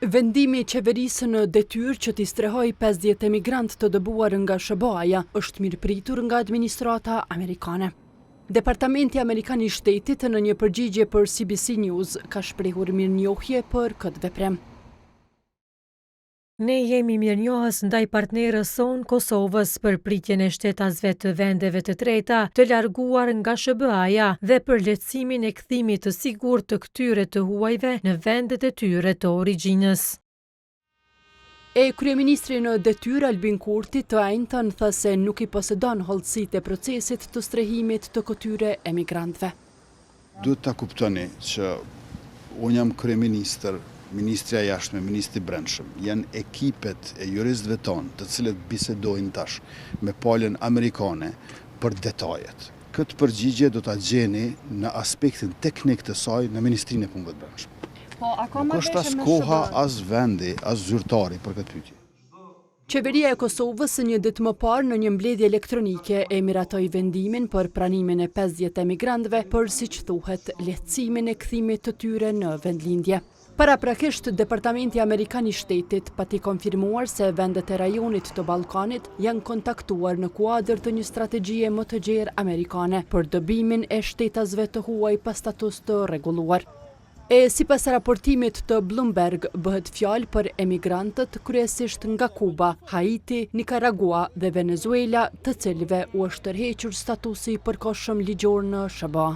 Vendimi i qeverisë në detyrë që t'i strehoj 50 emigrantë të dëbuar nga SBA-ja është mirëpritur nga administrata amerikane. Departamenti Amerikan i Shtetit në një përgjigje për CBC News ka shprehur mirënjohje për këtë veprim. Ne jemi mirënjohës ndaj partnerës sonë Kosovës për pritjen e shtetasve të vendeve të treta të larguar nga SBA-ja dhe për lehtësimin e kthimit të sigurt të këtyre të huajve në vendet e tyre të origjinës. Kryeministri në detyrë Albin Kurti të njëjtën tha se nuk i posedon hollësitë e procesit të strehimit të këtyre emigrantëve. Duhet ta kuptoni që unë jam kryeministër, Ministria e Jashtme, Ministri i Brendshëm, janë ekipet e juristëve tonë të cilët bisedojnë tash me palën amerikane për detajet. Këtë përgjigje do ta gjeni në aspektin teknik të saj në Ministrinë e Punëve të Brendshme. Nuk është as koha, as vendi, as zyrtari për këtë pyetje. Qeveria e Kosovës një ditë më parë në një mbledhje elektronike e miratoi vendimin për pranimin e 50 emigrantëve për, siç thuhet, lehtësimin e kthimit të tyre në vendlindje. Paraprakisht, Departamenti Amerikan i Shtetit pati konfirmuar se vendet e rajonit të Ballkanit janë kontaktuar në kuadër të një strategjie më të gjerë amerikane për dëbimin e shtetasve të huaj pa status të rregulluar. Sipas raportimit të Bloomberg, bëhet fjalë për emigrantët kryesisht nga Kuba, Haiti, Nikaragua dhe Venezuela, të cilëve u është tërhequr statusi i përkohshëm ligjor në SBA.